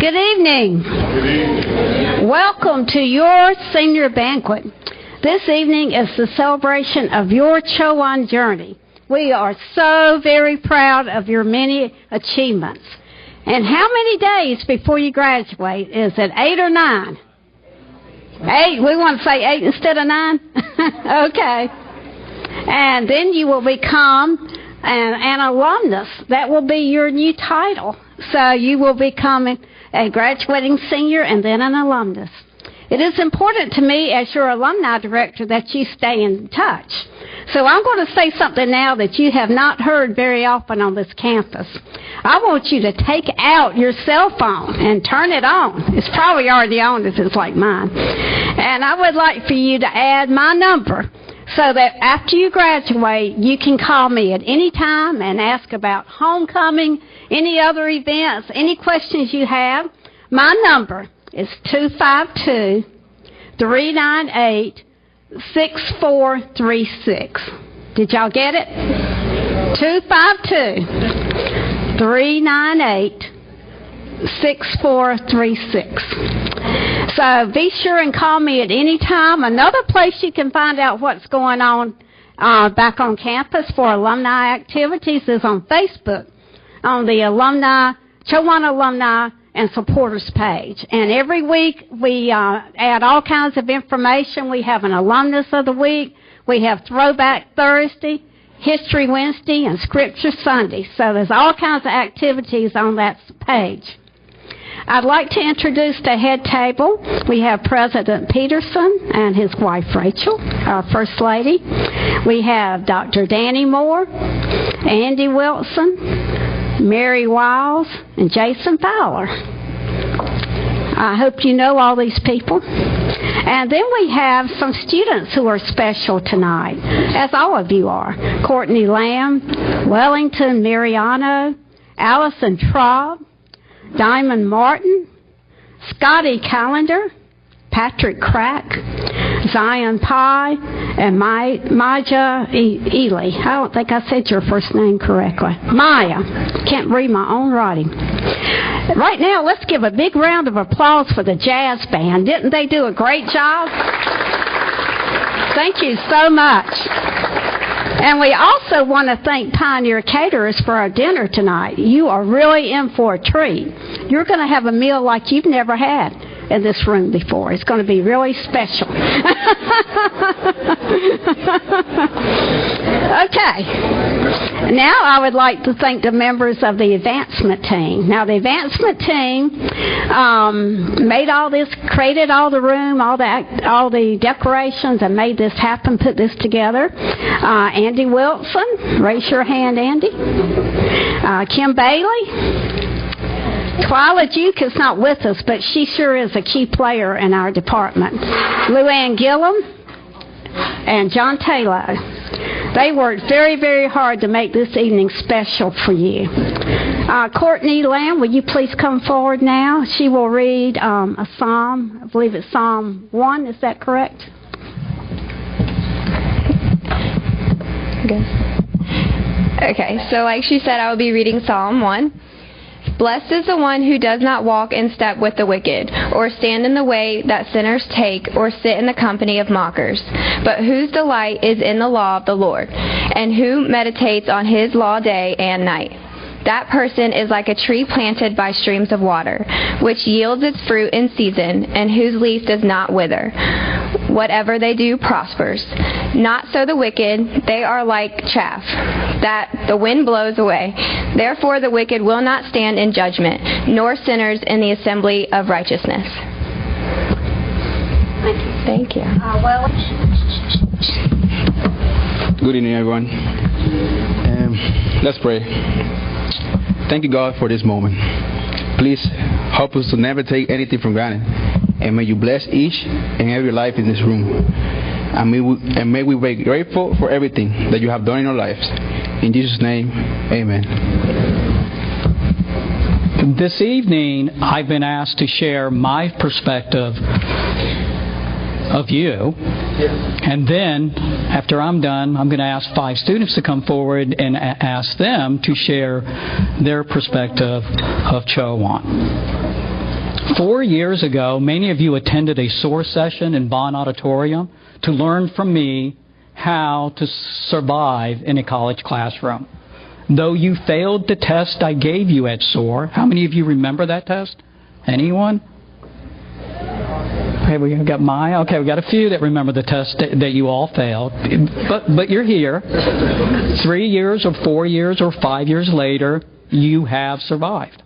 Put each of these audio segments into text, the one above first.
Good evening. Good evening. Welcome to your senior banquet. This evening is the celebration of your Chowan journey. We are so very proud of your many achievements. And how many days before you graduate? Is it 8 or 9? 8. We want to say 8 instead of 9? Okay. And then you will become an alumnus. That will be your new title. So you will become a graduating senior and then an alumnus. It is important to me as your alumni director that you stay in touch. So I'm going to say something now that you have not heard very often on this campus. I want you to take out your cell phone and turn it on. It's probably already on if it's like mine. And I would like for you to add my number so that after you graduate, you can call me at any time and ask about homecoming, any other events, any questions you have. My number is 252-398-6436. Did y'all get it? 252-398-6436. So be sure and call me at any time. Another place you can find out what's going on back on campus for alumni activities is on Facebook, on the Chowan Alumni and Supporters page. And every week we add all kinds of information. We have an Alumnus of the Week. We have Throwback Thursday, History Wednesday, and Scripture Sunday. So there's all kinds of activities on that page. I'd like to introduce the head table. We have President Peterson and his wife Rachel, our First Lady. We have Dr. Danny Moore, Andy Wilson, Mary Wiles, and Jason Fowler. I hope you know all these people. And then we have some students who are special tonight, as all of you are. Courtney Lamb, Welinton Mariano, Allison Traub, Diamond Martin, Scotty Callender, Patrick Krack, Zion Pye, and Maja Ely. I don't think I said your first name correctly. Maya. Can't read my own writing. Right now, let's give a big round of applause for the jazz band. Didn't they do a great job? Thank you so much. And we also want to thank Pioneer Caterers for our dinner tonight. You are really in for a treat. You're going to have a meal like you've never had in this room before. It's going to be really special. Okay. Now I would like to thank the members of the advancement team. Now the advancement team made all this, created all the room, all the decorations, and made this happen, put this together. Andy Wilson, raise your hand, Andy. Kim Bailey. Twyla Duke is not with us, but she sure is a key player in our department. Luann Gillum and John Taylor. They worked very, very hard to make this evening special for you. Courtney Lamb, will you please come forward now? She will read a psalm. I believe it's Psalm 1. Is that correct? Okay, so like she said, I will be reading Psalm 1. Blessed is the one who does not walk in step with the wicked, or stand in the way that sinners take, or sit in the company of mockers, but whose delight is in the law of the Lord, and who meditates on his law day and night. That person is like a tree planted by streams of water, which yields its fruit in season, and whose leaf does not wither. Whatever they do prospers. Not so the wicked, they are like chaff that the wind blows away. Therefore the wicked will not stand in judgment, nor sinners in the assembly of righteousness. Thank you. Good evening, everyone. Let's pray. Thank you, God, for this moment. Please help us to never take anything for granted. And may you bless each and every life in this room. And may we be grateful for everything that you have done in our lives. In Jesus' name, amen. This evening, I've been asked to share my perspective of you. And then, after I'm done, I'm going to ask 5 students to come forward and ask them to share their perspective of Chowan. 4 years ago, many of you attended a SOAR session in Bond Auditorium to learn from me how to survive in a college classroom. Though you failed the test I gave you at SOAR, how many of you remember that test? Anyone? Okay, we got Maya. Okay, we got a few that remember the test that you all failed. But you're here. 3 years or 4 years or 5 years later, you have survived.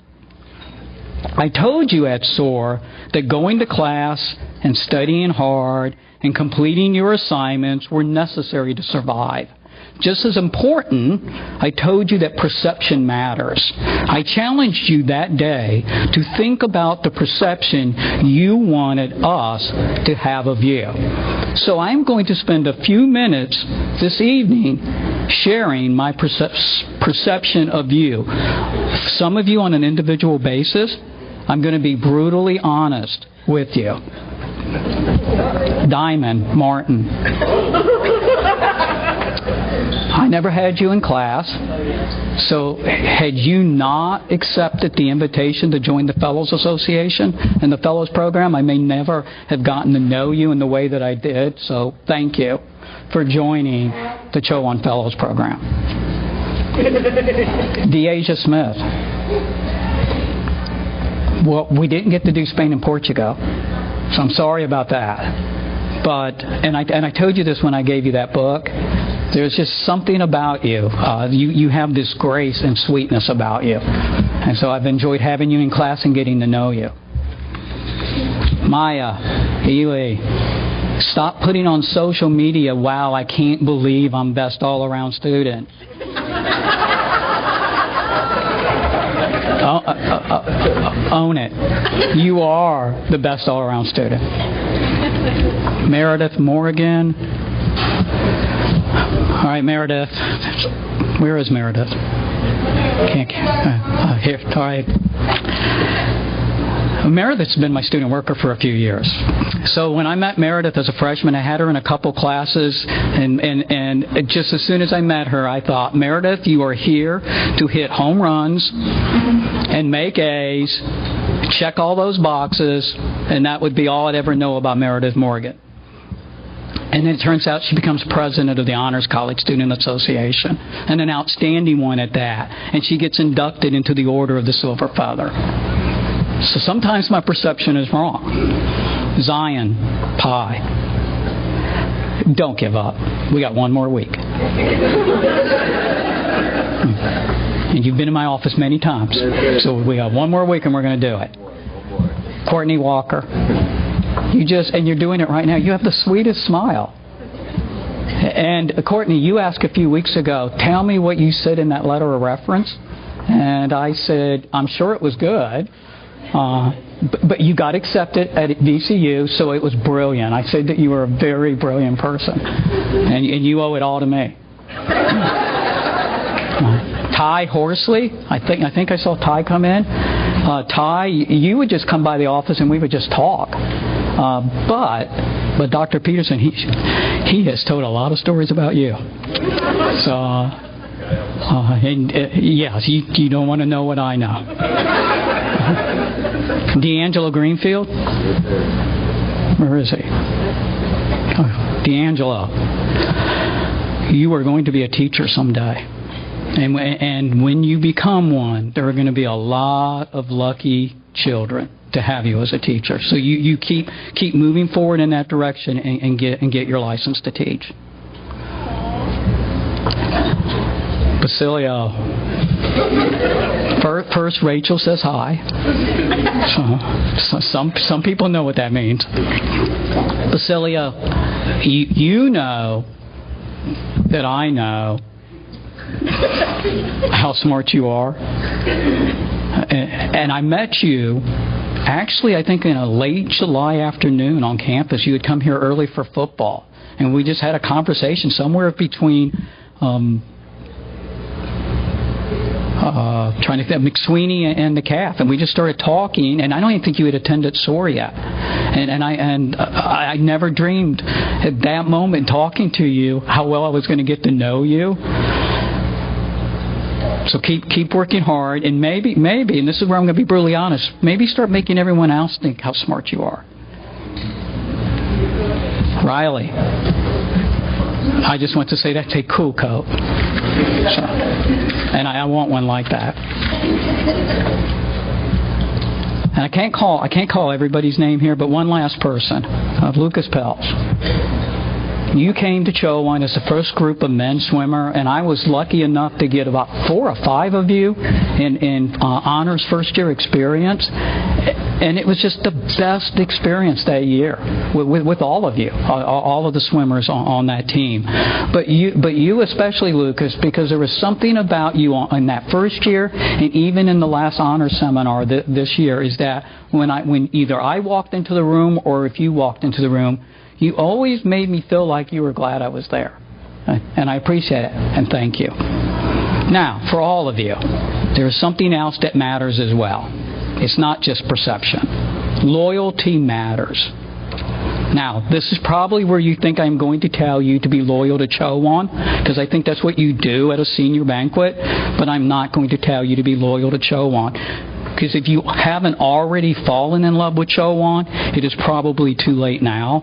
I told you at SOAR that going to class and studying hard and completing your assignments were necessary to survive. Just as important, I told you that perception matters. I challenged you that day to think about the perception you wanted us to have of you. So I'm going to spend a few minutes this evening sharing my perception of you. Some of you on an individual basis, I'm going to be brutally honest with you. Diamond Martin. I never had you in class, so had you not accepted the invitation to join the Fellows Association and the Fellows Program, I may never have gotten to know you in the way that I did, so thank you for joining the Chowan Fellows Program. Deasia Smith. Well, we didn't get to do Spain and Portugal, so I'm sorry about that. But, and I told you this when I gave you that book, there's just something about you. You have this grace and sweetness about you. And so I've enjoyed having you in class and getting to know you. Maya, Ely, stop putting on social media, wow, I can't believe I'm best all-around student. Own it. You are the best all-around student. Meredith Morgan. All right, Meredith. Where is Meredith? Here. All right. Meredith's been my student worker for a few years. So when I met Meredith as a freshman, I had her in a couple classes, and just as soon as I met her, I thought, Meredith, you are here to hit home runs and make A's, check all those boxes, and that would be all I'd ever know about Meredith Morgan. And then it turns out she becomes president of the Honors College Student Association, and an outstanding one at that. And she gets inducted into the Order of the Silver Feather. So sometimes my perception is wrong. Zion Pie. Don't give up. We got one more week. And you've been in my office many times. So we got one more week and we're going to do it. Courtney Walker. And you're doing it right now. You have the sweetest smile. And Courtney, you asked a few weeks ago, tell me what you said in that letter of reference. And I said, I'm sure it was good. But you got accepted at VCU, so it was brilliant. I said that you were a very brilliant person. And you owe it all to me. Ty Horsley, I think I saw Ty come in. Ty, you would just come by the office and we would just talk. But Dr. Peterson, he has told a lot of stories about you. So, yes, you don't want to know what I know. D'Angelo Greenfield? Where is he? Oh, D'Angelo. You are going to be a teacher someday. And when you become one, there are going to be a lot of lucky children to have you as a teacher. So you keep moving forward in that direction and get your license to teach. Basilio. First, Rachel says hi. So some people know what that means. Basilio, you know that I know how smart you are. And I met you, actually, I think in a late July afternoon on campus. You had come here early for football. And we just had a conversation somewhere between... trying to think, McSweeney and the Calf, and we just started talking. And I don't even think you had attended SOAR yet. And I never dreamed at that moment talking to you how well I was going to get to know you. So keep working hard, and maybe, and this is where I'm going to be brutally honest, maybe start making everyone else think how smart you are. Riley, I just want to say that's a cool coat. So, and I want one like that. And I can't call everybody's name here, but one last person, Lucas Pels. You came to Chowan as the first group of men swimmer, and I was lucky enough to get about 4 or 5 of you in honors first year experience, and it was just the best experience that year with all of you, all of the swimmers on that team. But you especially, Lucas, because there was something about you in that first year, and even in the last honors seminar this year, is that when either I walked into the room or if you walked into the room, you always made me feel like you were glad I was there. And I appreciate it, and thank you. Now, for all of you, there's something else that matters as well. It's not just perception. Loyalty matters. Now, this is probably where you think I'm going to tell you to be loyal to Chowan, because I think that's what you do at a senior banquet, but I'm not going to tell you to be loyal to Chowan. Because if you haven't already fallen in love with Chowan, it is probably too late now.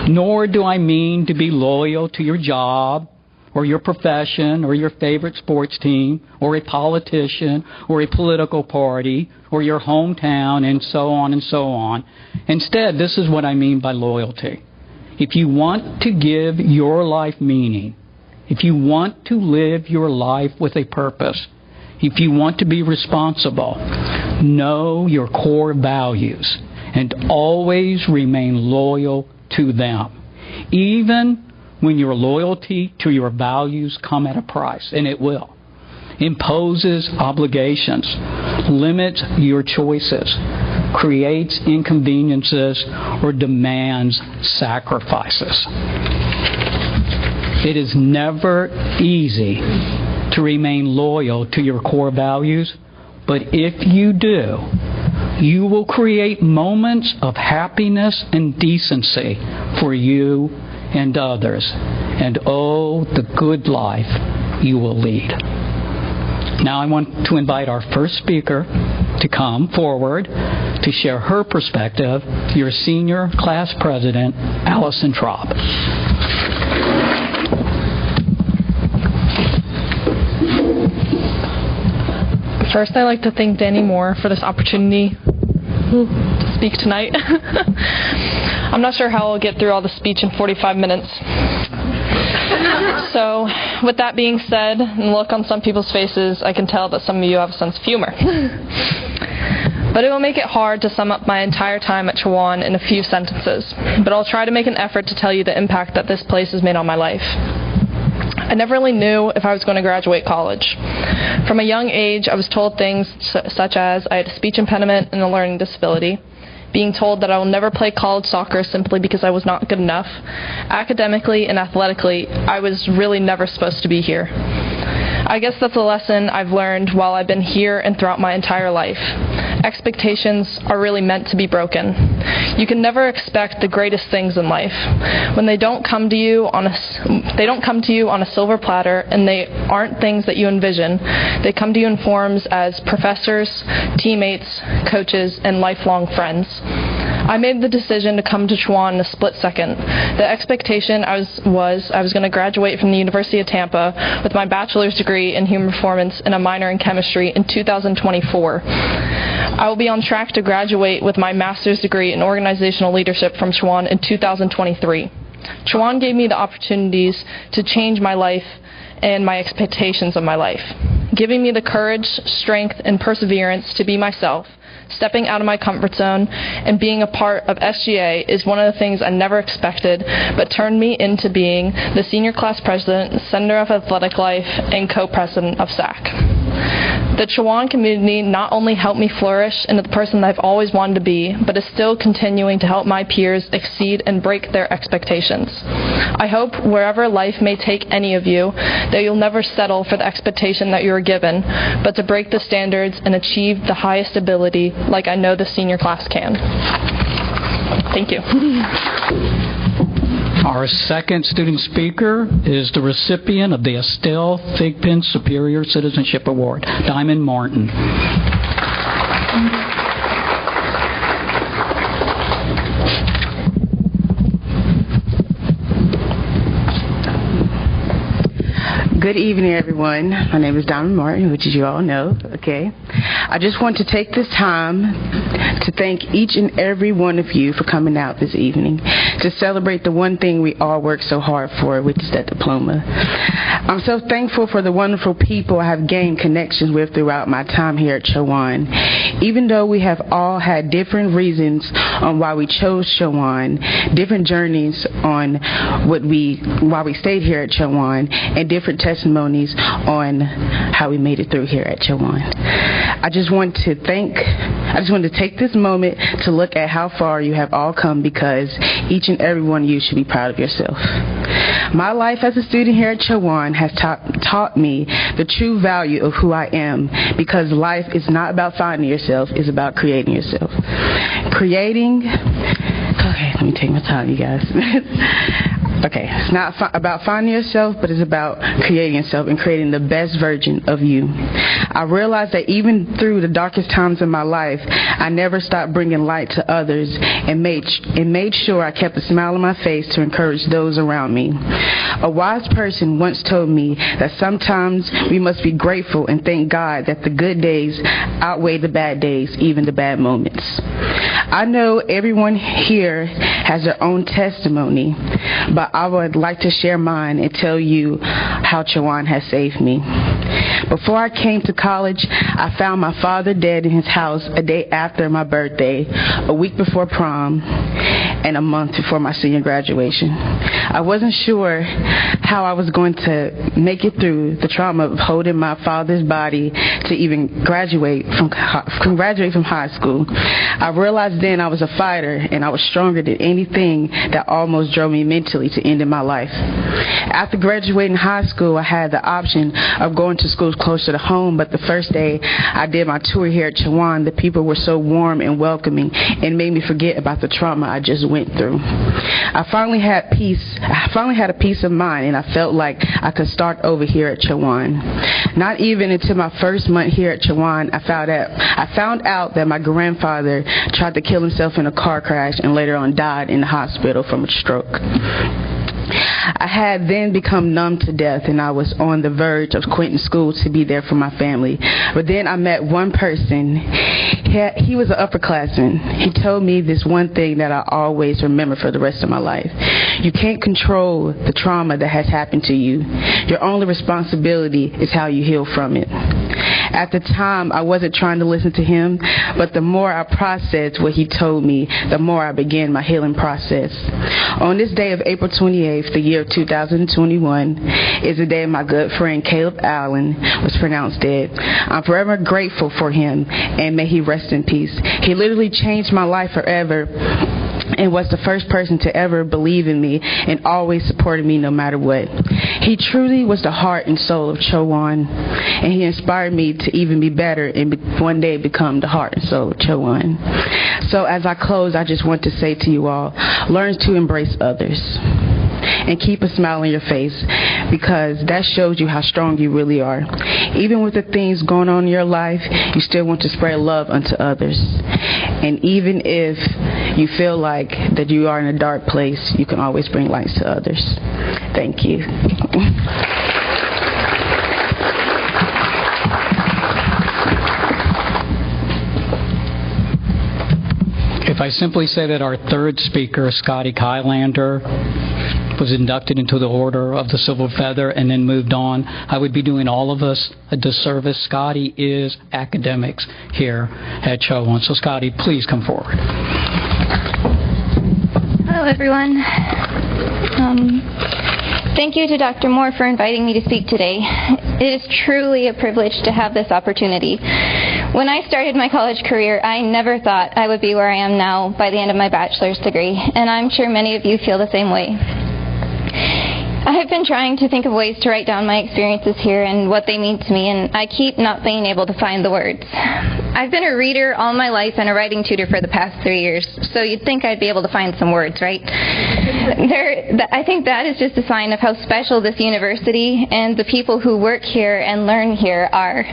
Nor do I mean to be loyal to your job, or your profession, or your favorite sports team, or a politician, or a political party, or your hometown, and so on and so on. Instead, this is what I mean by loyalty. If you want to give your life meaning, if you want to live your life with a purpose, if you want to be responsible, know your core values and always remain loyal to them, even when your loyalty to your values come at a price, and it will. Imposes obligations, limits your choices, creates inconveniences, or demands sacrifices. It is never easy to remain loyal to your core values, but if you do, you will create moments of happiness and decency for you and others, and oh, the good life you will lead. Now I want to invite our first speaker to come forward to share her perspective, your senior class president, Allison Traub. First, I'd like to thank Danny Moore for this opportunity to speak tonight. I'm not sure how I'll get through all the speech in 45 minutes. So, with that being said, and the look on some people's faces, I can tell that some of you have a sense of humor. But it will make it hard to sum up my entire time at Chowan in a few sentences. But I'll try to make an effort to tell you the impact that this place has made on my life. I never really knew if I was going to graduate college. From a young age, I was told things such as I had a speech impediment and a learning disability, being told that I will never play college soccer simply because I was not good enough. Academically and athletically, I was really never supposed to be here. I guess that's a lesson I've learned while I've been here and throughout my entire life. Expectations are really meant to be broken. You can never expect the greatest things in life. When they don't come to you on a silver platter, and they aren't things that you envision. They come to you in forms as professors, teammates, coaches, and lifelong friends. I made the decision to come to Chowan in a split second. The expectation I was going to graduate from the University of Tampa with my bachelor's degree in human performance and a minor in chemistry in 2024. I will be on track to graduate with my master's degree in organizational leadership from Chowan in 2023. Chowan gave me the opportunities to change my life and my expectations of my life, giving me the courage, strength, and perseverance to be myself. Stepping out of my comfort zone and being a part of SGA is one of the things I never expected, but turned me into being the senior class president, center of athletic life, and co-president of SAC. The Chowan community not only helped me flourish into the person that I've always wanted to be, but is still continuing to help my peers exceed and break their expectations. I hope wherever life may take any of you, that you'll never settle for the expectation that you are given, but to break the standards and achieve the highest ability like I know the senior class can. Thank you. Our second student speaker is the recipient of the Estelle Thigpen Superior Citizenship Award, Diamond Martin. Good evening, everyone. My name is Diamond Martin, which you all know, okay? I just want to take this time to thank each and every one of you for coming out this evening to celebrate the one thing we all work so hard for, which is that diploma. I'm so thankful for the wonderful people I have gained connections with throughout my time here at Chowan. Even though we have all had different reasons on why we chose Chowan, different journeys on why we stayed here at Chowan, and different testimonies on how we made it through here at Chowan. I just want to take this moment to look at how far you have all come, because each and every one of you should be proud of yourself. My life as a student here at Chowan has taught me the true value of who I am, because life is not about finding yourself, it's about creating yourself. Okay, let me take my time, you guys. Okay, it's not about finding yourself, but it's about creating yourself and creating the best version of you. I realized that even through the darkest times of my life, I never stopped bringing light to others and made sure I kept a smile on my face to encourage those around me. A wise person once told me that sometimes we must be grateful and thank God that the good days outweigh the bad days, even the bad moments. I know everyone here has their own testimony, but I would like to share mine and tell you how Chowan has saved me. Before I came to college, I found my father dead in his house a day after my birthday, a week before prom, and a month before my senior graduation. I wasn't sure how I was going to make it through the trauma of holding my father's body to even graduate from high school. I realized then I was a fighter, and I was stronger than anything that almost drove me mentally to ending my life. After graduating high school, I had the option of going to schools closer to home, but the first day I did my tour here at Chowan, the people were so warm and welcoming and made me forget about the trauma I just went through. I finally had a peace of mind, and I felt like I could start over here at Chowan. Not even until my first month here at Chowan, I found out that my grandfather tried to kill himself in a car crash and later on died in the hospital from a stroke. I had then become numb to death, and I was on the verge of quitting school to be there for my family. But then I met one person. He was an upperclassman. He told me this one thing that I always remember for the rest of my life. You can't control the trauma that has happened to you. Your only responsibility is how you heal from it. At the time, I wasn't trying to listen to him, but the more I processed what he told me, the more I began my healing process. On this day of April 28th, the year of 2021, is the day my good friend Caleb Allen was pronounced dead. I'm forever grateful for him, and may he rest in peace. He literally changed my life forever, and was the first person to ever believe in me and always supported me no matter what. He truly was the heart and soul of Chowan, and he inspired me to even be better and one day become the heart and soul of Chowan. So as I close, I just want to say to you all, learn to embrace others and keep a smile on your face, because that shows you how strong you really are. Even with the things going on in your life, you still want to spread love unto others. And even if you feel like that you are in a dark place, you can always bring light to others. Thank you. If I simply say that our third speaker, Scotty Kylander, was inducted into the Order of the Silver Feather and then moved on, I would be doing all of us a disservice. Scotty is academics here at Chowan. So Scotty, please come forward. Hello, everyone. Thank you to Dr. Moore for inviting me to speak today. It is truly a privilege to have this opportunity. When I started my college career, I never thought I would be where I am now by the end of my bachelor's degree, and I'm sure many of you feel the same way. I've been trying to think of ways to write down my experiences here and what they mean to me, and I keep not being able to find the words. I've been a reader all my life and a writing tutor for the past 3 years, so you'd think I'd be able to find some words, right? I think that is just a sign of how special this university and the people who work here and learn here are.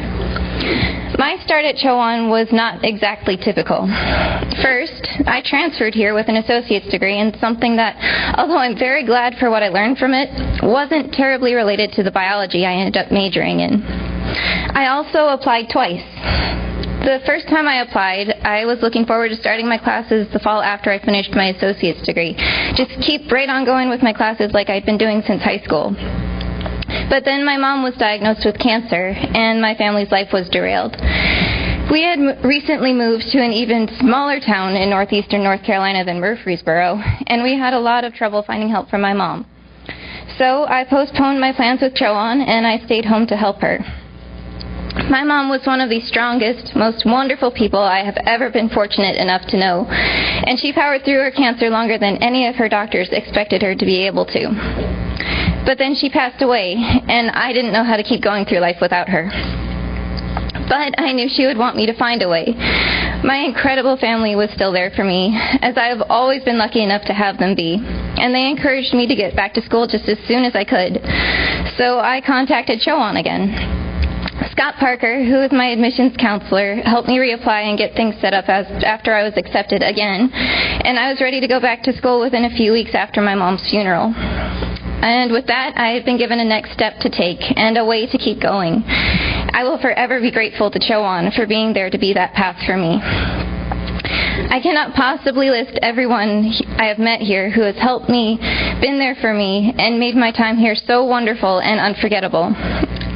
My start at Chowan was not exactly typical. First, I transferred here with an associate's degree in something that, although I'm very glad for what I learned from it, wasn't terribly related to the biology I ended up majoring in. I also applied twice. The first time I applied, I was looking forward to starting my classes the fall after I finished my associate's degree. Just keep right on going with my classes like I'd been doing since high school. But then my mom was diagnosed with cancer, and my family's life was derailed. We had recently moved to an even smaller town in northeastern North Carolina than Murfreesboro, and we had a lot of trouble finding help from my mom. So I postponed my plans with Chowan, and I stayed home to help her. My mom was one of the strongest, most wonderful people I have ever been fortunate enough to know, and she powered through her cancer longer than any of her doctors expected her to be able to. But then she passed away, and I didn't know how to keep going through life without her. But I knew she would want me to find a way. My incredible family was still there for me, as I have always been lucky enough to have them be, and they encouraged me to get back to school just as soon as I could. So I contacted Chowan again. Scott Parker, who is my admissions counselor, helped me reapply and get things set up after I was accepted again, and I was ready to go back to school within a few weeks after my mom's funeral. And with that, I have been given a next step to take and a way to keep going. I will forever be grateful to Chowan for being there to be that path for me. I cannot possibly list everyone I have met here who has helped me, been there for me, and made my time here so wonderful and unforgettable.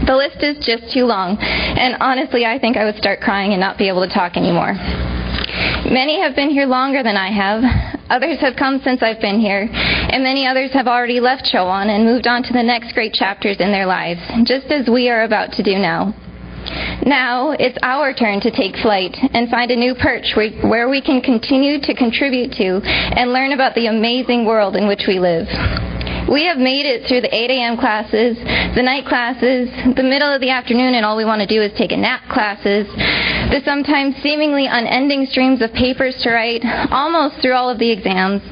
The list is just too long, and honestly, I think I would start crying and not be able to talk anymore. Many have been here longer than I have. Others have come since I've been here, and many others have already left Chowan and moved on to the next great chapters in their lives, just as we are about to do now. Now, it's our turn to take flight and find a new perch where we can continue to contribute to and learn about the amazing world in which we live. We have made it through the 8 a.m. classes, the night classes, the middle of the afternoon and all we want to do is take a nap classes, the sometimes seemingly unending streams of papers to write, almost through all of the exams,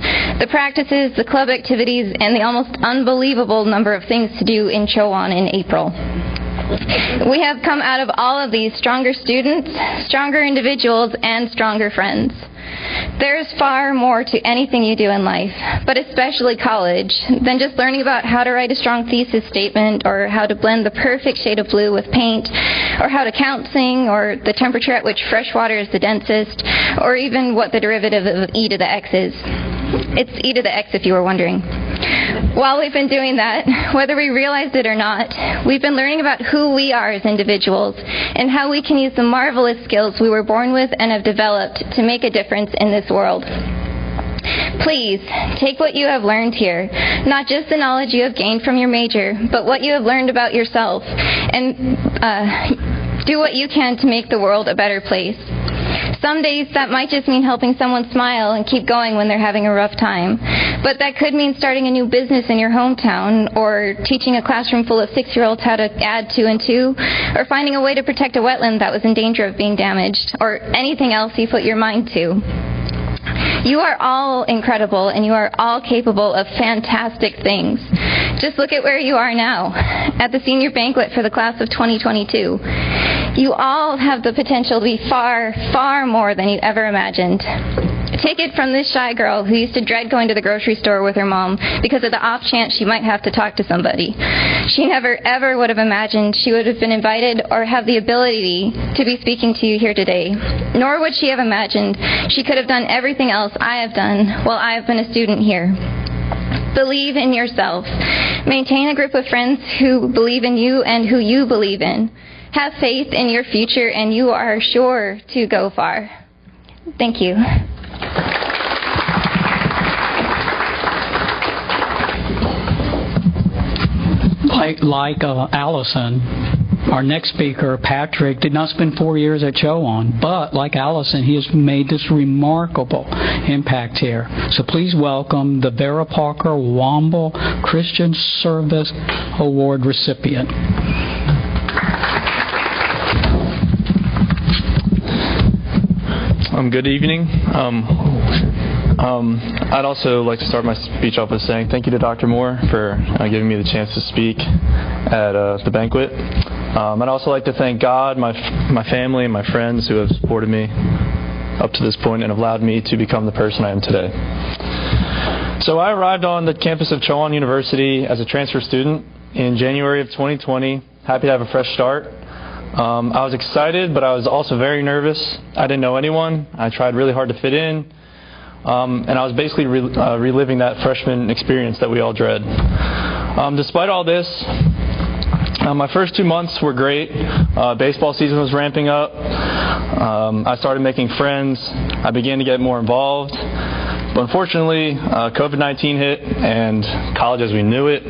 the practices, the club activities, and the almost unbelievable number of things to do in Chowan in April. We have come out of all of these stronger students, stronger individuals, and stronger friends. There is far more to anything you do in life, but especially college, than just learning about how to write a strong thesis statement, or how to blend the perfect shade of blue with paint, or how to count sing, or the temperature at which fresh water is the densest, or even what the derivative of e to the x is. It's e to the x if you were wondering. While we've been doing that, whether we realized it or not, we've been learning about who we are as individuals and how we can use the marvelous skills we were born with and have developed to make a difference in this world. Please, take what you have learned here, not just the knowledge you have gained from your major, but what you have learned about yourself, and do what you can to make the world a better place. Some days that might just mean helping someone smile and keep going when they're having a rough time. But that could mean starting a new business in your hometown, or teaching a classroom full of 6-year-olds how to add 2 and 2, or finding a way to protect a wetland that was in danger of being damaged, or anything else you put your mind to. You are all incredible, and you are all capable of fantastic things. Just look at where you are now, at the senior banquet for the class of 2022. You all have the potential to be far, far more than you ever imagined. Take it from this shy girl who used to dread going to the grocery store with her mom because of the off chance she might have to talk to somebody. She never, ever would have imagined she would have been invited or have the ability to be speaking to you here today. Nor would she have imagined she could have done everything else I have done while I have been a student here. Believe in yourself. Maintain a group of friends who believe in you and who you believe in. Have faith in your future, and you are sure to go far. Thank you. Like Allison, Our next speaker, Patrick, did not spend 4 years at Chowan, but like Allison, he has made this remarkable impact here. So please welcome the Vera Parker Womble Christian Service Award recipient. Good evening. I'd also like to start my speech off with saying thank you to Dr. Moore for giving me the chance to speak at the banquet. I'd also like to thank God, my family, and my friends who have supported me up to this point and have allowed me to become the person I am today. So I arrived on the campus of Chowan University as a transfer student in January of 2020. Happy to have a fresh start. I was excited, but I was also very nervous. I didn't know anyone. I tried really hard to fit in. And I was basically reliving that freshman experience that we all dread. Despite all this, my first 2 months were great. Baseball season was ramping up. I started making friends. I began to get more involved. But unfortunately, COVID-19 hit, and college as we knew it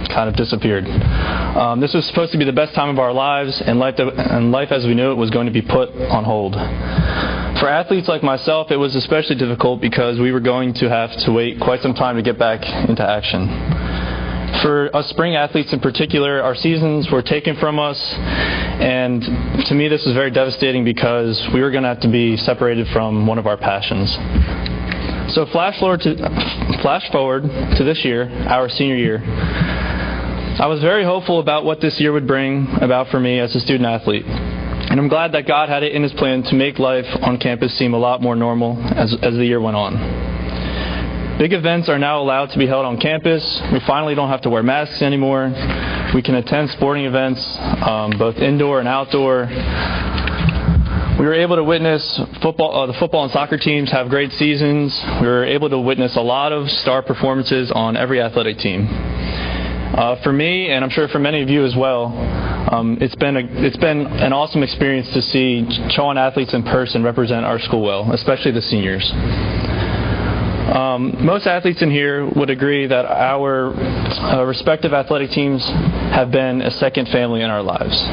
kind of disappeared. This was supposed to be the best time of our lives, and life as we knew it was going to be put on hold. For athletes like myself, it was especially difficult because we were going to have to wait quite some time to get back into action. For us spring athletes in particular, our seasons were taken from us, and to me this was very devastating because we were going to have to be separated from one of our passions. So flash forward to this year, our senior year. I was very hopeful about what this year would bring about for me as a student athlete. And I'm glad that God had it in His plan to make life on campus seem a lot more normal as the year went on. Big events are now allowed to be held on campus. We finally don't have to wear masks anymore. We can attend sporting events, both indoor and outdoor. We were able to witness the football and soccer teams have great seasons. We were able to witness a lot of star performances on every athletic team. For me, and I'm sure for many of you as well, it's been an awesome experience to see Chowan athletes in person represent our school well, especially the seniors. Most athletes in here would agree that our respective athletic teams have been a second family in our lives.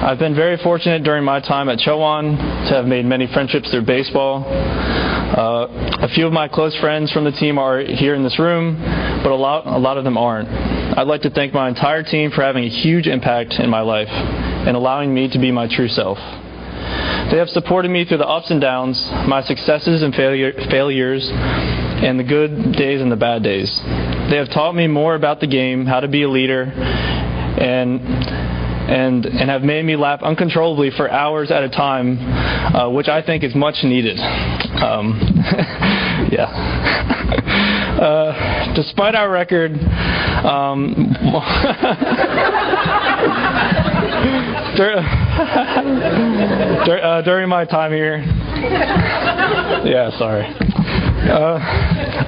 I've been very fortunate during my time at Chowan to have made many friendships through baseball. A few of my close friends from the team are here in this room, but a lot of them aren't. I'd like to thank my entire team for having a huge impact in my life and allowing me to be my true self. They have supported me through the ups and downs, my successes and failures, and the good days and the bad days. They have taught me more about the game, how to be a leader, and have made me laugh uncontrollably for hours at a time, which I think is much needed. Despite our record, during my time here,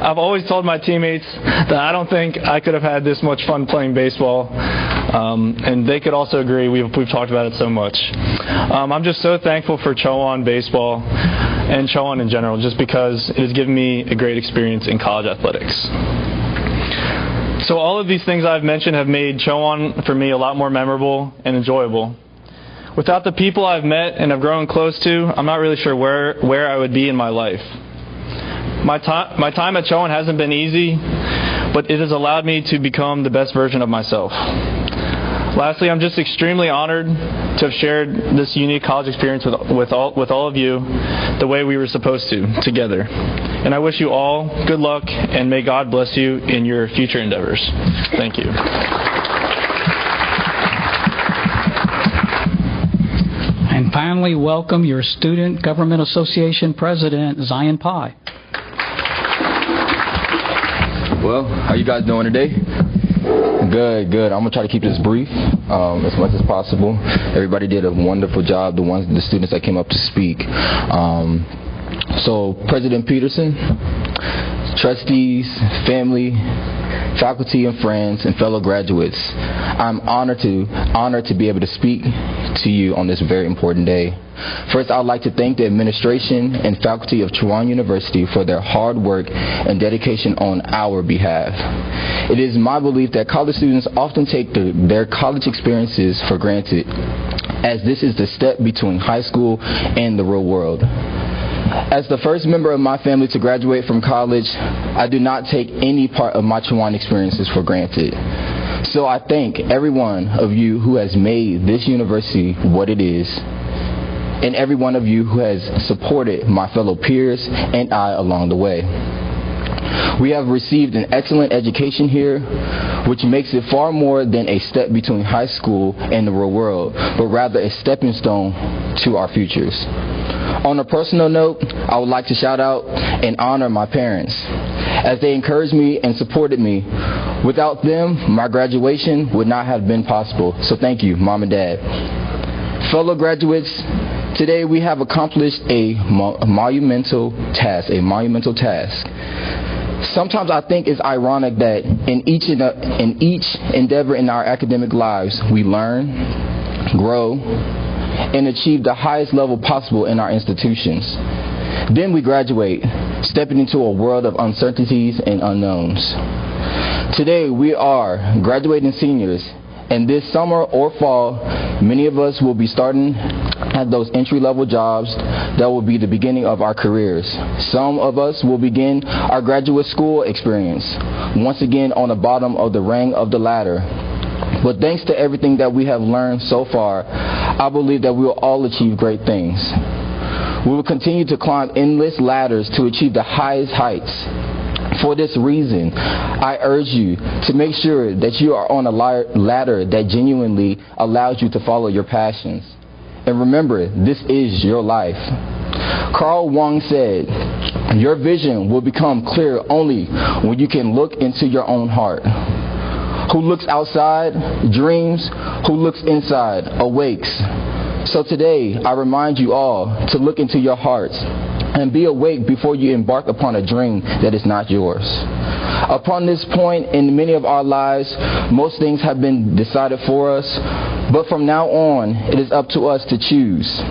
I've always told my teammates that I don't think I could have had this much fun playing baseball, and they could also agree. We've talked about it so much. I'm just so thankful for Chowan baseball and Chowan in general, just because it has given me a great experience in college athletics. So all of these things I've mentioned have made Chowan for me a lot more memorable and enjoyable. Without the people I've met and have grown close to, I'm not really sure where I would be in my life. My time at Chowan hasn't been easy, but it has allowed me to become the best version of myself. Lastly, I'm just extremely honored to have shared this unique college experience with all of you the way we were supposed to, together. And I wish you all good luck, and may God bless you in your future endeavors. Thank you. And finally, welcome your Student Government Association President, Zion Pye. Well, how you guys doing today? Good. I'm going to try to keep this brief as much as possible. Everybody did a wonderful job, the students that came up to speak. So, President Peterson, trustees, family, faculty and friends, and fellow graduates. I'm honored to be able to speak to you on this very important day. First, I'd like to thank the administration and faculty of Chowan University for their hard work and dedication on our behalf. It is my belief that college students often take their college experiences for granted, as this is the step between high school and the real world. As the first member of my family to graduate from college, I do not take any part of my Chowan experiences for granted. So I thank every one of you who has made this university what it is, and every one of you who has supported my fellow peers and I along the way. We have received an excellent education here, which makes it far more than a step between high school and the real world, but rather a stepping stone to our futures. On a personal note, I would like to shout out and honor my parents, as they encouraged me and supported me. Without them, my graduation would not have been possible. So thank you, Mom and Dad. Fellow graduates, today we have accomplished a monumental task. Sometimes I think it's ironic that in each endeavor in our academic lives, we learn, grow, and achieve the highest level possible in our institutions. Then we graduate, stepping into a world of uncertainties and unknowns. Today we are graduating seniors, and this summer or fall, many of us will be starting at those entry-level jobs that will be the beginning of our careers. Some of us will begin our graduate school experience, once again on the bottom of the rung of the ladder. But thanks to everything that we have learned so far, I believe that we will all achieve great things. We will continue to climb endless ladders to achieve the highest heights. For this reason, I urge you to make sure that you are on a ladder that genuinely allows you to follow your passions. And remember, this is your life. Carl Wong said, "Your vision will become clear only when you can look into your own heart. Who looks outside dreams, who looks inside awakes." So today, I remind you all to look into your hearts and be awake before you embark upon a dream that is not yours. Upon this point in many of our lives, most things have been decided for us, but from now on, it is up to us to choose.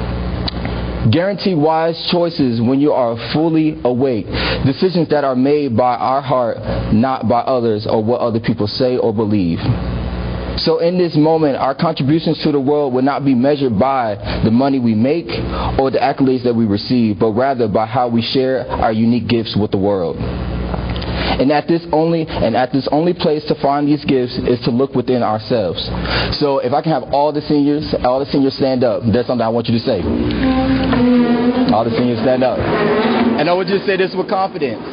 Guarantee wise choices when you are fully awake, decisions that are made by our heart, not by others or what other people say or believe. So in this moment, our contributions to the world will not be measured by the money we make or the accolades that we receive, but rather by how we share our unique gifts with the world. And at this only place to find these gifts is to look within ourselves. So if I can have all the seniors stand up, there's something I want you to say. All the seniors stand up. And I want you to say this with confidence.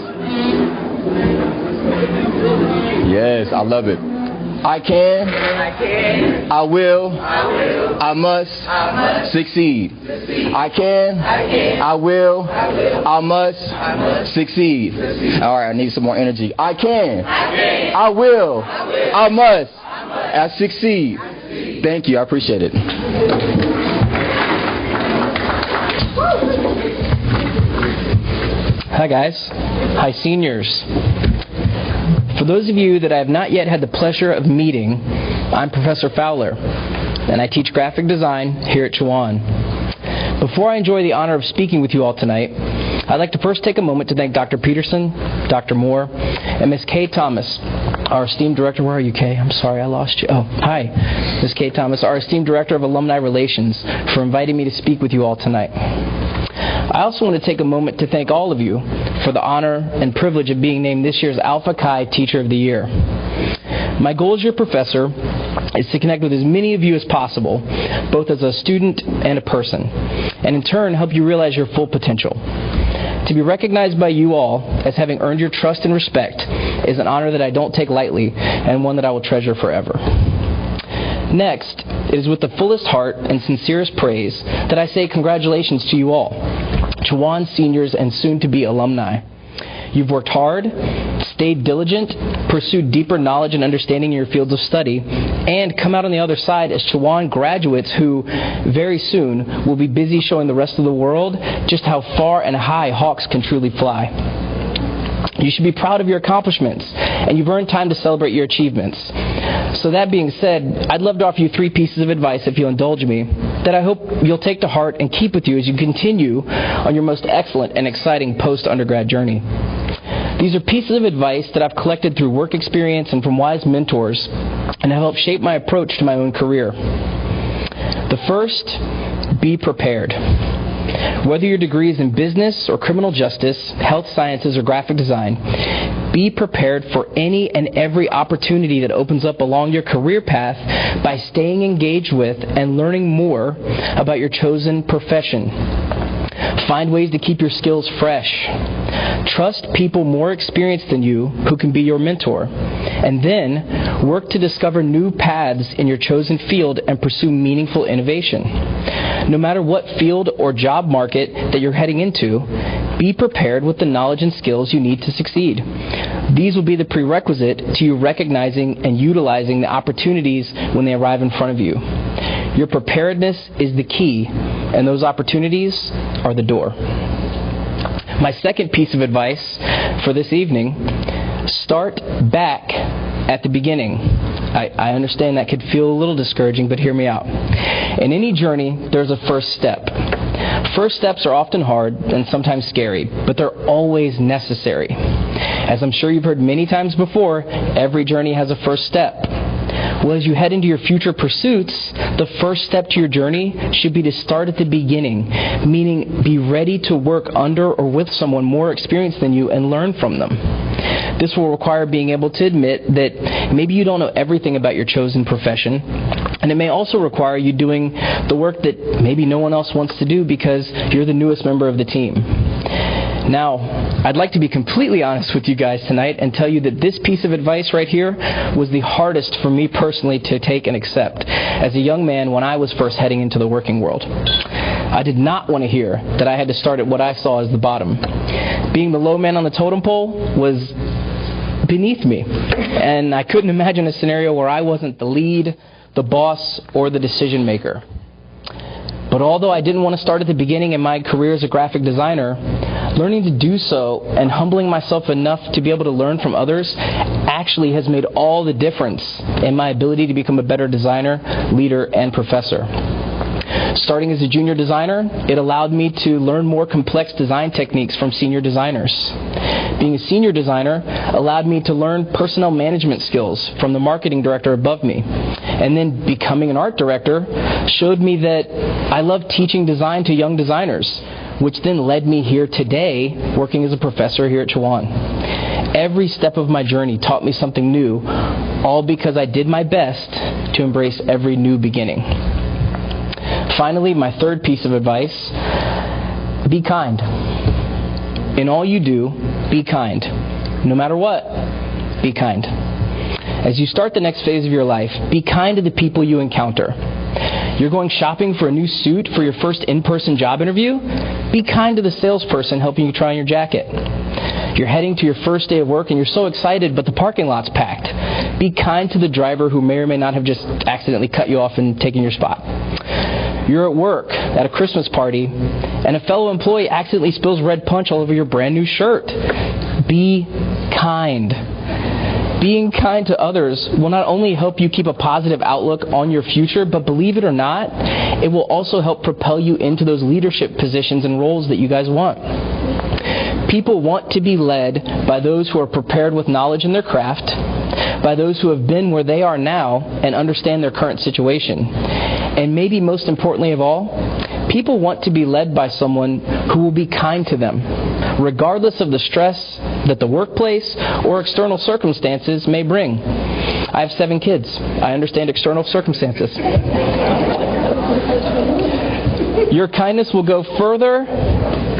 Yes, I love it. I can, I will, I must succeed. I can, I will, I must succeed. All right, I need some more energy. I can, I will, I must succeed. Thank you, I appreciate it. Hi guys. Hi seniors. For those of you that I have not yet had the pleasure of meeting, I'm Professor Fowler, and I teach graphic design here at Chowan. Before I enjoy the honor of speaking with you all tonight, I'd like to first take a moment to thank Dr. Peterson, Dr. Moore, and Ms. Kay Thomas, our esteemed director. Where are you, Kay? I'm sorry, I lost you. Oh, hi. Ms. Kay Thomas, our esteemed director of alumni relations, for inviting me to speak with you all tonight. I also want to take a moment to thank all of you for the honor and privilege of being named this year's Alpha Chi Teacher of the Year. My goal as your professor is to connect with as many of you as possible, both as a student and a person, and in turn help you realize your full potential. To be recognized by you all as having earned your trust and respect is an honor that I don't take lightly and one that I will treasure forever. Next, it is with the fullest heart and sincerest praise that I say congratulations to you all, Chowan seniors and soon-to-be alumni. You've worked hard, stayed diligent, pursued deeper knowledge and understanding in your fields of study, and come out on the other side as Chowan graduates who, very soon, will be busy showing the rest of the world just how far and high hawks can truly fly. You should be proud of your accomplishments, and you've earned time to celebrate your achievements. So that being said, I'd love to offer you 3 pieces of advice, if you'll indulge me, that I hope you'll take to heart and keep with you as you continue on your most excellent and exciting post-undergrad journey. These are pieces of advice that I've collected through work experience and from wise mentors, and have helped shape my approach to my own career. The first, be prepared. Whether your degree is in business or criminal justice, health sciences, or graphic design, be prepared for any and every opportunity that opens up along your career path by staying engaged with and learning more about your chosen profession. Find ways to keep your skills fresh. Trust people more experienced than you who can be your mentor. And then work to discover new paths in your chosen field and pursue meaningful innovation. No matter what field or job market that you're heading into, be prepared with the knowledge and skills you need to succeed. These will be the prerequisite to you recognizing and utilizing the opportunities when they arrive in front of you. Your preparedness is the key, and those opportunities are the door. My second piece of advice for this evening, start back at the beginning. I understand that could feel a little discouraging, but hear me out. In any journey, there's a first step. First steps are often hard and sometimes scary, but they're always necessary. As I'm sure you've heard many times before, every journey has a first step. Well, as you head into your future pursuits, the first step to your journey should be to start at the beginning, meaning be ready to work under or with someone more experienced than you and learn from them. This will require being able to admit that maybe you don't know everything about your chosen profession, and it may also require you doing the work that maybe no one else wants to do because you're the newest member of the team. Now, I'd like to be completely honest with you guys tonight and tell you that this piece of advice right here was the hardest for me personally to take and accept as a young man when I was first heading into the working world. I did not want to hear that I had to start at what I saw as the bottom. Being the low man on the totem pole was beneath me, and I couldn't imagine a scenario where I wasn't the lead, the boss, or the decision maker. But although I didn't want to start at the beginning in my career as a graphic designer, learning to do so and humbling myself enough to be able to learn from others actually has made all the difference in my ability to become a better designer, leader, and professor. Starting as a junior designer, it allowed me to learn more complex design techniques from senior designers. Being a senior designer allowed me to learn personnel management skills from the marketing director above me. And then becoming an art director showed me that I love teaching design to young designers, which then led me here today working as a professor here at Chowan. Every step of my journey taught me something new, all because I did my best to embrace every new beginning. Finally, my third piece of advice, be kind. In all you do, be kind. No matter what, be kind. As you start the next phase of your life, be kind to the people you encounter. You're going shopping for a new suit for your first in-person job interview? Be kind to the salesperson helping you try on your jacket. You're heading to your first day of work and you're so excited, but the parking lot's packed. Be kind to the driver who may or may not have just accidentally cut you off and taken your spot. You're at work at a Christmas party and a fellow employee accidentally spills red punch all over your brand new shirt. Be kind. Being kind to others will not only help you keep a positive outlook on your future, but believe it or not, it will also help propel you into those leadership positions and roles that you guys want. People want to be led by those who are prepared with knowledge in their craft, by those who have been where they are now and understand their current situation. And maybe most importantly of all, people want to be led by someone who will be kind to them, regardless of the stress that the workplace or external circumstances may bring. I have 7 kids. I understand external circumstances. Your kindness will go further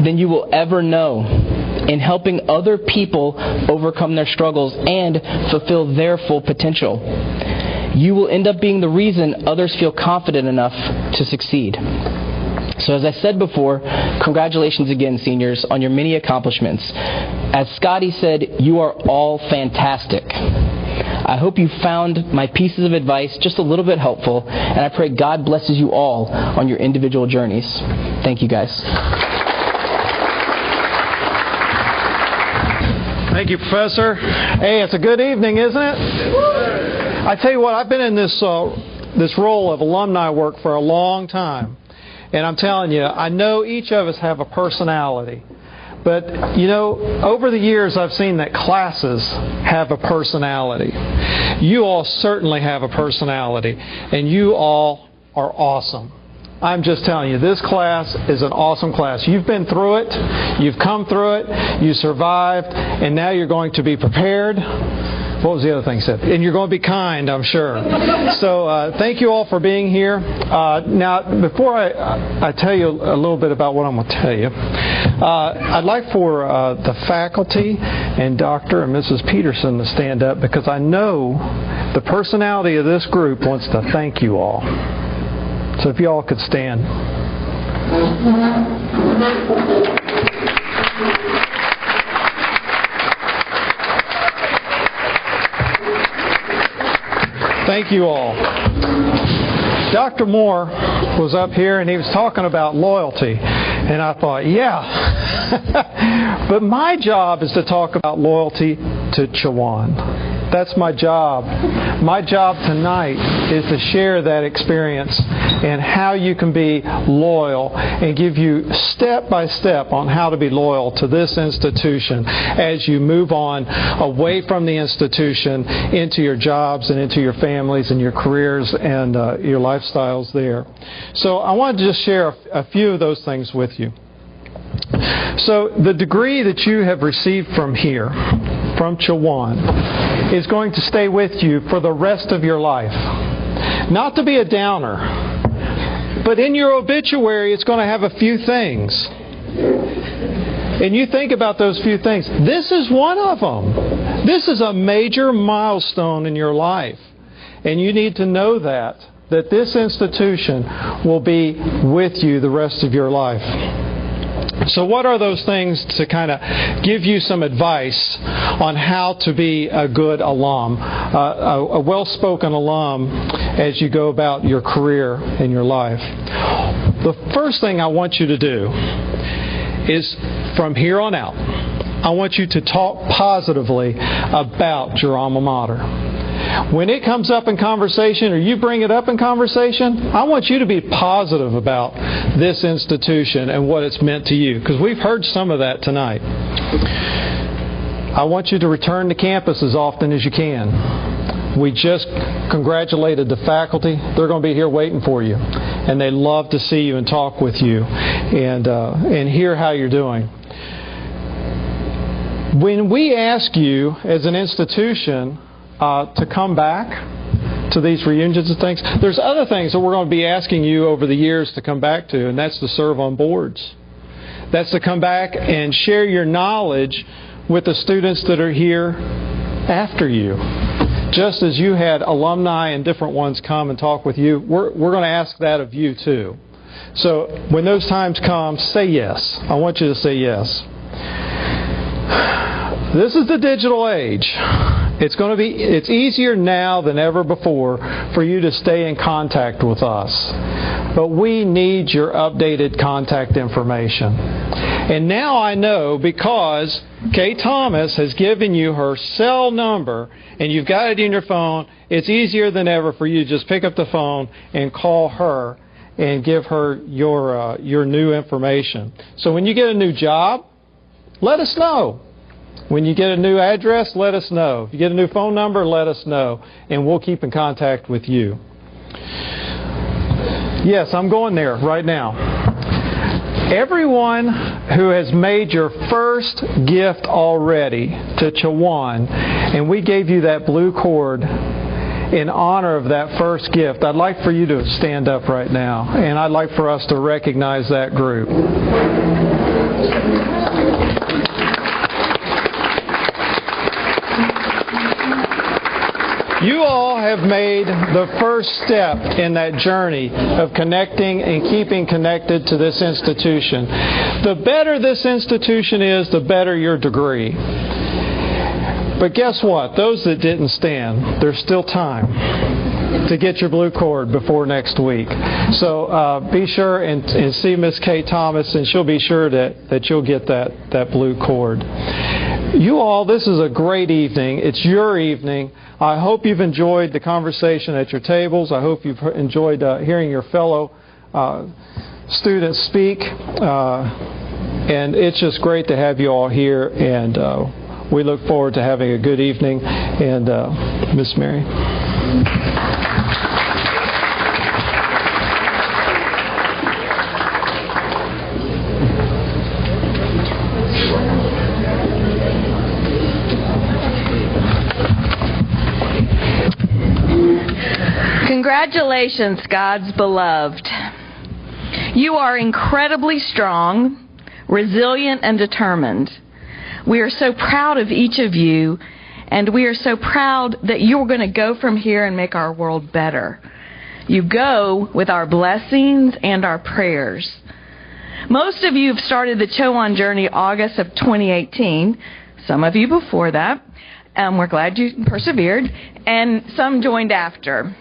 than you will ever know in helping other people overcome their struggles and fulfill their full potential. You will end up being the reason others feel confident enough to succeed. So as I said before, congratulations again, seniors, on your many accomplishments. As Scotty said, you are all fantastic. I hope you found my pieces of advice just a little bit helpful, and I pray God blesses you all on your individual journeys. Thank you, guys. Thank you, Professor. Hey, it's a good evening, isn't it? I tell you what, I've been in this role of alumni work for a long time. And I'm telling you, I know each of us have a personality. But, you know, over the years I've seen that classes have a personality. You all certainly have a personality. And you all are awesome. I'm just telling you, this class is an awesome class. You've been through it, you've come through it, you survived, and now you're going to be prepared. What was the other thing said? And you're going to be kind, I'm sure. So thank you all for being here. Now, before I tell you a little bit about what I'm going to tell you, I'd like for the faculty and Dr. and Mrs. Peterson to stand up, because I know the personality of this group wants to thank you all. So if you all could stand. Thank you all. Dr. Moore was up here and he was talking about loyalty. And I thought, yeah. But my job is to talk about loyalty to Chowan. That's my job. My job tonight is to share that experience and how you can be loyal and give you step by step on how to be loyal to this institution as you move on away from the institution into your jobs and into your families and your careers and your lifestyles there. So I wanted to just share a few of those things with you. So the degree that you have received from here, from Chowan, is going to stay with you for the rest of your life. Not to be a downer, but in your obituary it's going to have a few things. And you think about those few things. This is one of them. This is a major milestone in your life. And you need to know that this institution will be with you the rest of your life. So what are those things to kind of give you some advice on how to be a good alum, a well-spoken alum as you go about your career and your life? The first thing I want you to do is, from here on out, I want you to talk positively about your alma mater. When it comes up in conversation, or you bring it up in conversation, I want you to be positive about this institution and what it's meant to you, because we've heard some of that tonight. I want you to return to campus as often as you can. We just congratulated the faculty. They're going to be here waiting for you, and they love to see you and talk with you and hear how you're doing. When we ask you as an institution to come back to these reunions and things, there's other things that we're going to be asking you over the years to come back to, and that's to serve on boards. That's to come back and share your knowledge with the students that are here after you. Just as you had alumni and different ones come and talk with you, we're going to ask that of you too. So when those times come, say yes. I want you to say yes. This is the digital age. It's easier now than ever before for you to stay in contact with us. But we need your updated contact information. And now I know, because Kay Thomas has given you her cell number and you've got it in your phone, it's easier than ever for you to just pick up the phone and call her and give her your new information. So when you get a new job, let us know. When you get a new address, let us know. If you get a new phone number, let us know, and we'll keep in contact with you. Yes, I'm going there right now. Everyone who has made your first gift already to Chowan, and we gave you that blue cord in honor of that first gift, I'd like for you to stand up right now, and I'd like for us to recognize that group. You all have made the first step in that journey of connecting and keeping connected to this institution. The better this institution is, the better your degree. But guess what? Those that didn't stand, there's still time to get your blue cord before next week. So be sure and see Miss Kay Thomas, and she'll be sure that you'll get that blue cord. You all, this is a great evening. It's your evening. I hope you've enjoyed the conversation at your tables. I hope you've enjoyed hearing your fellow students speak. And it's just great to have you all here. And we look forward to having a good evening. And Miss Mary. Congratulations, God's beloved. You are incredibly strong, resilient, and determined. We are so proud of each of you, and we are so proud that you're going to go from here and make our world better. You go with our blessings and our prayers. Most of you have started the Chowan journey August of 2018, some of you before that. We're glad you persevered, and some joined after.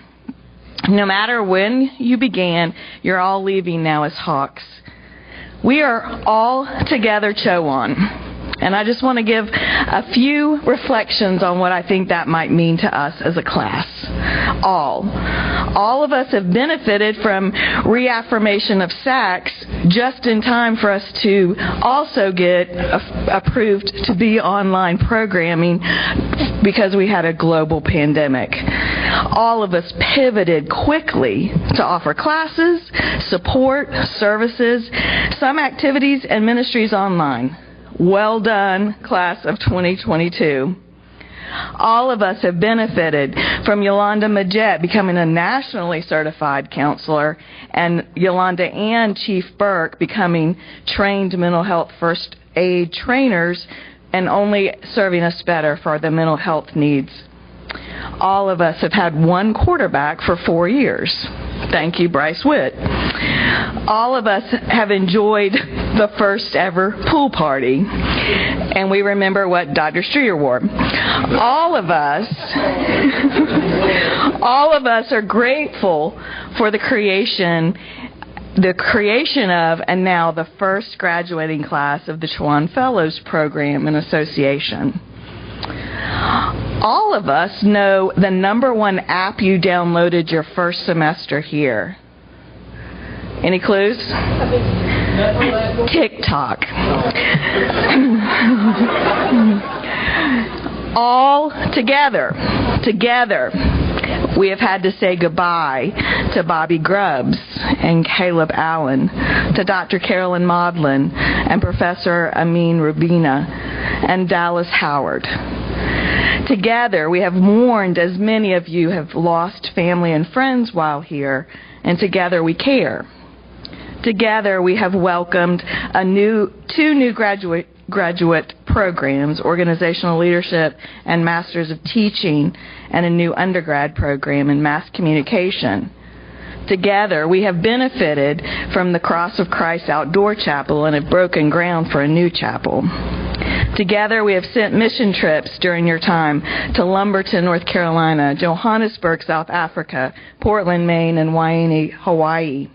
No matter when you began, you're all leaving now as Hawks. We are all together Chowan. And I just want to give a few reflections on what I think that might mean to us as a class. All of us have benefited from reaffirmation of SACS just in time for us to also get approved to be online programming because we had a global pandemic. All of us pivoted quickly to offer classes, support, services, some activities and ministries online. Well done, class of 2022. All of us have benefited from Yolanda Majette becoming a nationally certified counselor and Yolanda and Chief Burke becoming trained mental health first aid trainers and only serving us better for the mental health needs. All of us have had one quarterback for 4 years. Thank you, Bryce Witt. All of us have enjoyed the first ever pool party, and we remember what Dr. Streeter wore. All of us are grateful for the creation of and now the first graduating class of the Chowan Fellows Program and Association. All of us know the #1 app you downloaded your first semester here. Any clues? TikTok. All together, we have had to say goodbye to Bobby Grubbs and Caleb Allen, to Dr. Carolyn Maudlin and Professor Amin Rubina and Dallas Howard. Together, we have mourned as many of you have lost family and friends while here, and together we care. Together, we have welcomed two new graduate programs, Organizational Leadership and Masters of Teaching, and a new undergrad program in Mass Communication. Together, we have benefited from the Cross of Christ Outdoor Chapel and have broken ground for a new chapel. Together, we have sent mission trips during your time to Lumberton, North Carolina, Johannesburg, South Africa, Portland, Maine, and Waianae, Hawaii.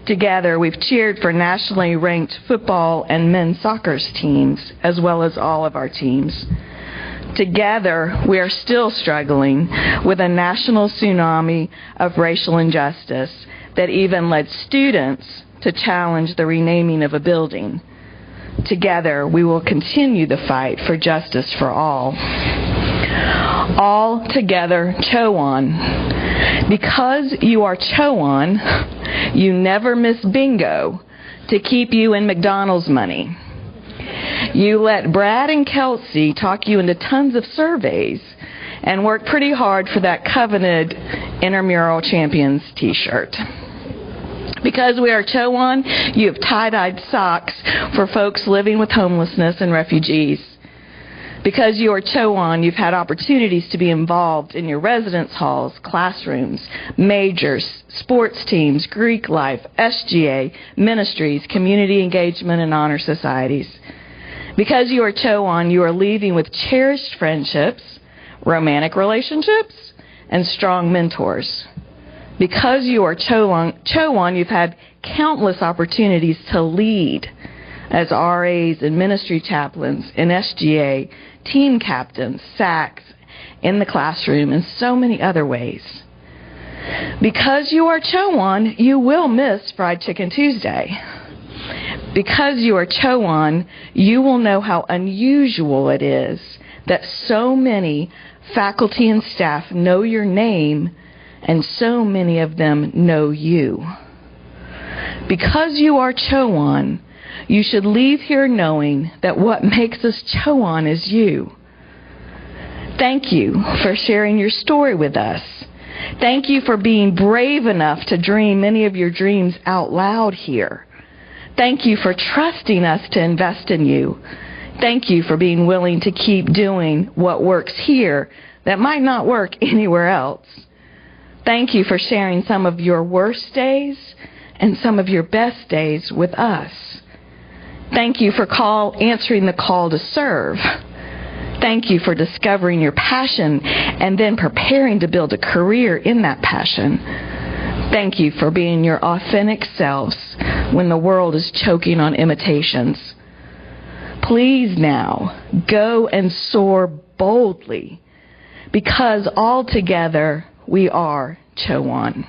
Together, we've cheered for nationally ranked football and men's soccer teams, as well as all of our teams. Together, we are still struggling with a national tsunami of racial injustice that even led students to challenge the renaming of a building. Together, we will continue the fight for justice for all. All together, Chowan. Because you are Chowan, you never miss bingo to keep you in McDonald's money. You let Brad and Kelsey talk you into tons of surveys and work pretty hard for that coveted Intramural Champions t-shirt. Because we are Chowan, you have tie-dyed socks for folks living with homelessness and refugees. Because you are Chowan, you've had opportunities to be involved in your residence halls, classrooms, majors, sports teams, Greek life, SGA, ministries, community engagement, and honor societies. Because you are Chowan, you are leaving with cherished friendships, romantic relationships, and strong mentors. Because you are Chowan, you've had countless opportunities to lead, as RAs and ministry chaplains in SGA, team captains, SACs, in the classroom, and so many other ways. Because you are Chowan, you will miss Fried Chicken Tuesday. Because you are Chowan, you will know how unusual it is that so many faculty and staff know your name and so many of them know you. Because you are Chowan, you should leave here knowing that what makes us Chowan is you. Thank you for sharing your story with us. Thank you for being brave enough to dream many of your dreams out loud here. Thank you for trusting us to invest in you. Thank you for being willing to keep doing what works here that might not work anywhere else. Thank you for sharing some of your worst days and some of your best days with us. Thank you for answering the call to serve. Thank you for discovering your passion and then preparing to build a career in that passion. Thank you for being your authentic selves when the world is choking on imitations. Please now go and soar boldly, because all together we are Chowan.